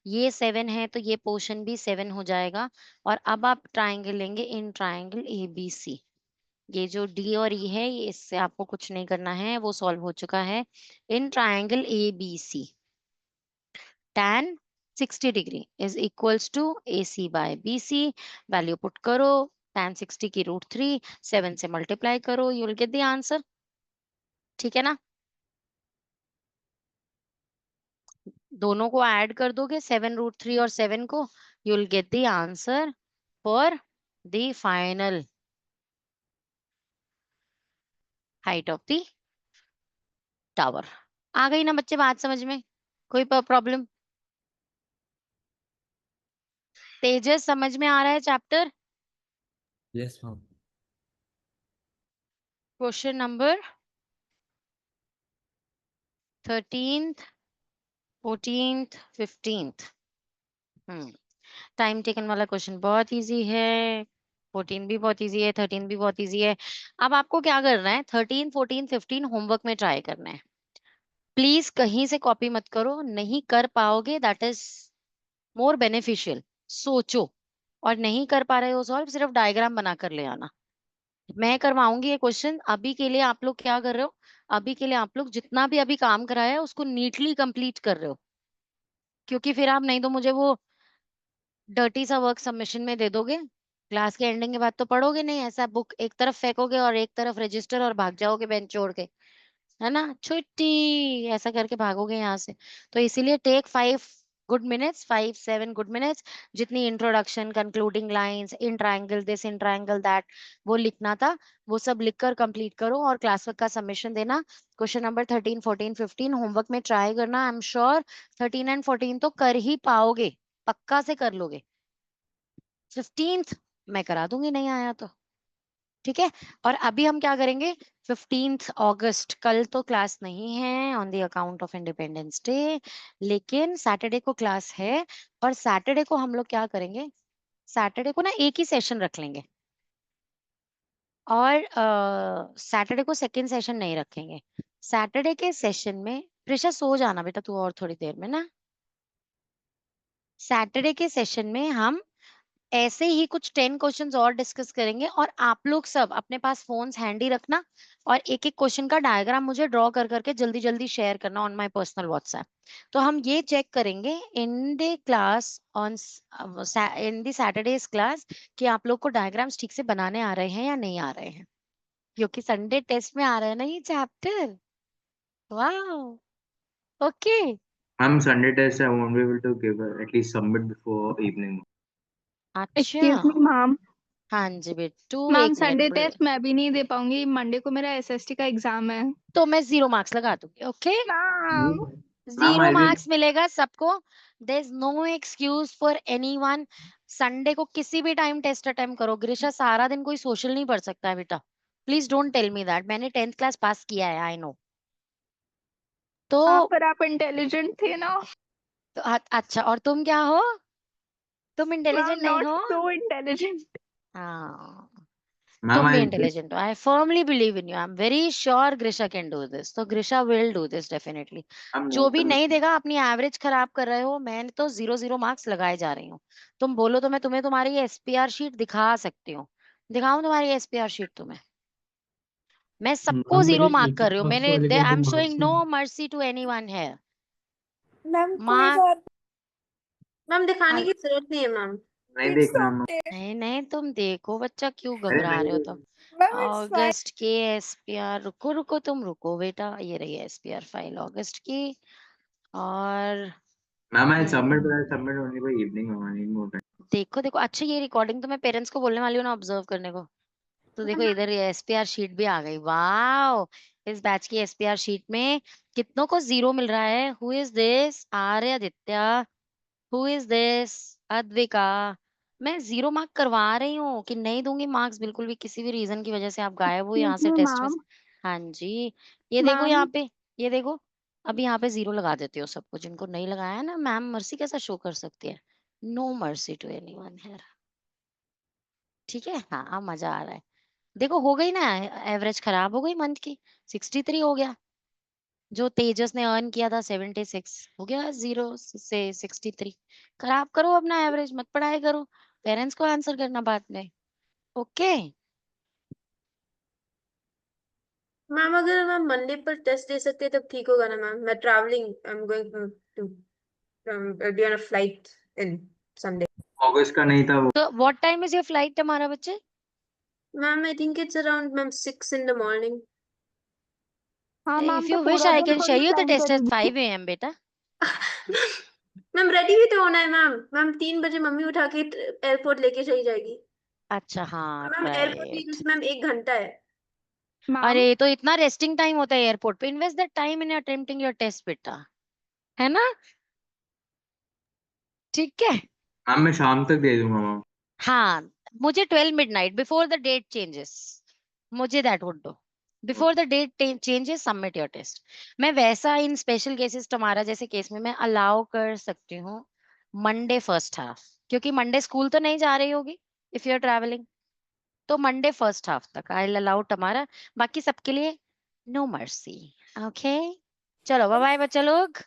ये 7 है तो ये पोर्शन भी 7 हो जाएगा। और अब आप ट्राइंगल लेंगे इन ट्राइंगल ABC। ये जो D और E है, ये इससे आपको कुछ नहीं करना है, वो सॉल्व हो चुका है। In triangle ABC tan 60 degree is equals to AC by BC। Value put करो, tan 60 की √3 7 से मल्टीप्लाई करो, you will get the answer, ठीक है ना? दोनों को ऐड कर दोगे 7 √3 और 7 को, you will get the answer for the final height of the tower. आ गई ना बच्चे बात समझ में? कोई प्रॉब्लम? तेजस, समझ में आ रहा है chapter? Yes ma'am. Question number 13th 14th 15th। Time taken वाला क्वेश्चन बहुत इजी है। 14 भी बहुत इजी है, 13 भी बहुत इजी है। अब आपको क्या करना है, 13, 14, 15 होमवर्क में ट्राई करना है। प्लीज कहीं से कॉपी मत करो, नहीं कर पाओगे दैट इज मोर बेनिफिशियल। सोचो, और नहीं कर पा रहे हो सॉल्व, सिर्फ डायग्राम बना कर ले आना। मैं करवाऊंगी ये क्वेश्चन। अभी के लिए आप लोग क्या कर रहे हो, अभी के लिए आप लोग जितना भी अभी काम कराया है उसको नीटली कंप्लीट कर रहे हो, क्योंकि फिर आप नहीं तो मुझे वो डर्टी सा वर्क सबमिशन में दे दोगे, क्लास के एंडिंग के बाद तो पढ़ोगे नहीं, ऐसा बुक एक तरफ फेंकोगे और एक तरफ रजिस्टर और भाग जाओगे बेंच छोड़ के, है ना, छुट्टी ऐसा करके भागोगे यहाँ से। तो इसीलिए take 5 good minutes, 5-7 good minutes, जितनी introduction, concluding lines, in triangle this, in triangle that, वो लिखना था, वो सब लिखकर कंप्लीट करो और क्लास वर्क का सबमिशन देना। क्वेश्चन नंबर 13, 14, 15 होमवर्क में ट्राई करना। आई एम श्योर 13 एंड 14 तो कर ही पाओगे, पक्का से कर लोगे। 15th मैं करा दूंगी, नहीं आया तो ठीक है। और अभी हम क्या करेंगे, 15th अगस्त, कल तो क्लास नहीं है on the account of independence day, लेकिन सैटरडे को क्लास है। और सैटरडे को हम लोग क्या करेंगे, सैटरडे को ना एक ही सेशन रख लेंगे, और सैटरडे को सेकंड सेशन नहीं रखेंगे। सैटरडे के सेशन में, प्रिशा सो जाना बेटा तू और थोड़ी देर में ना। सैटरडे के सेशन में हम ऐसे ही कुछ 10 क्वेश्चंस और डिस्कस करेंगे, और आप लोग सब अपने पास फोन्स हैंडी रखना, और एक एक क्वेश्चन का डायग्राम मुझे ड्रॉ कर करके जल्दी जल्दी शेयर करना ऑन माय पर्सनल व्हाट्सएप। तो हम ये चेक करेंगे in the class on in the Saturdays class कि आप लोग को डायग्राम्स ठीक से बनाने आ रहे हैं या नहीं आ रहे हैं, क्योंकि संडे टेस्ट में आ रहा है ना ये chapter. Wow, okay. Ma'am Sunday test I won't be able to give at least submit before evening. Excuse अच्छा, मी मैम, हाँ जी बेटू, मैम एक संडे मिनट, टेस्ट मैं भी नहीं दे पाऊंगी, मंडे को मेरा एसएसटी का एग्जाम है। तो मैं 0 मार्क्स लगा दूंगी, okay. Ma'am Ma'am, 0 I'll be marks मिलेगा सबको। There is no excuse for anyone. Sunday को किसी भी टाइम टेस्ट अटेम्प्ट करो। ग्रीशा सारा दिन कोई सोशल नहीं पढ़ सकता है बेटा, please don't tell me that. मैंने 10th क्लास पास किया है, आई नो। तो, हाँ, पर आप इंटेलिजेंट थे ना। अच्छा, और तुम क्या हो, तुम मैम इंटेलिजेंट नहीं नॉट हो। So intelligent. हाँ, ma'am, तुम भी I'll be इंटेलिजेंट हो। I firmly believe in you, I am very sure Grisha can do this, तो Grisha will do this definitely. I'm जो no भी नहीं condition. देगा अपनी एवरेज खराब कर रहे हो, मैं तो 0 मार्क्स लगाए जा रही हूँ। तुम बोलो तो मैं तुम्हें तुम्हारी एसपीआर शीट दिखा सकती हूँ। दिखाऊं तुम्हारी एसपीआर शीट तुम्हें? मैं सबको मैम मेरे 0 मार्क एक कर रही हूँ, मार्क्स मैंने, वाले का आई तो एम मार्क्स शोइंग नो नहीं। Mercy to anyone here. Ma'am कोई मार्क, बात मैम दिखाने की जरूरत नहीं है मैम। नहीं इट्स देखना मैम. ओके। नहीं नहीं, तुम देखो बच्चा, क्यों अरे घबरा रहे हो नहीं तुम। Ma'am it's fine. अगस्त के एसपीआर, रुको रुको तुम रुको बेटा, ये रही है एसपीआर फाइल अगस्त की। और ma'am, I'll submit, but I'll submit only by evening. I need more time. देखो देखो, अच्छा ये रिकॉर्डिंग तो मैं पेरेंट्स को बोलने वाली हूँ ना ऑब्जर्व करने को। तो देखो इधर ये एसपीआर शीट भी आ गई, वाओ। इस बैच की एसपीआर शीट में कितनों को 0 मिल रहा है। Who is this, Aryaditya. Who is this, Advika. मैं 0 मार्क करवा रही हूँ कि नहीं दूंगी मार्क्स बिल्कुल भी, किसी भी रीजन की वजह से आप गायब हो यहाँ एक्सक्यूज से मी टेस्ट में मैम। से। हाँ जी, ये देखो मैम यहाँ पे, ये देखो, अभी यहाँ पे 0 लगा देते हो सबको, जिनको नहीं लगाया है ना, मैम मर्सी कैसा शो कर सकती है। No mercy to anyone here, ठीक है। हाँ, अब मजा आ रहा है। देखो हो गई ना, एवरेज खराब हो गई मंथ की, 63 हो गया। जो तेजस ने अर्न किया था 76 हो गया, 0 से 63। खराब करो अपना एवरेज, मत पढ़ाई करो, पेरेंट्स को आंसर करना बाद में, ओके। मैम अगर मैम मंडे पर टेस्ट दे सकते हैं तब ठीक होगा ना मैम। मैं travelling, I am going to be on a flight in Sunday. अगस्त का नहीं था वो. तो what time is your flight हमारा बच्चे? Ma'am I think it's around ma'am 6 in the morning। हाँ मैम, इफ तो यू विश पूरा आई दिन कैन थोड़ी share you the plan test eight करेगी। 5 AM बेटा। मैम रेडी भी तो होना है मैम। मैम 3 बजे मम्मी उठा के एयरपोर्ट लेके चली जाएगी। अच्छा हाँ, मैम एयरपोर्ट राइट। लेके मैम 1 घंटा है। मैम अरे तो इतना रेस्टिंग टाइम होता है एयरपोर्ट पे, invest that time in attempting your test बेटा, है ना, ठीक है। मैम मैं शाम तक दे दूंगा मैम. हाँ, मुझे 12 midnight before the date changes, मुझे that would do. Before the date changes submit your test. मैं वैसा इन स्पेशल केसेस, तुम्हारा जैसे केस में मैं अलाउ कर सकती हूँ मंडे फर्स्ट हाफ, क्योंकि मंडे स्कूल तो नहीं जा रही होगी इफ यू आर ट्रैवलिंग, तो मंडे फर्स्ट हाफ तक आई अलाउ टमारा, बाकी सबके लिए नो मर्सी। ओके, चलो बाय बाय बच्चा लोग।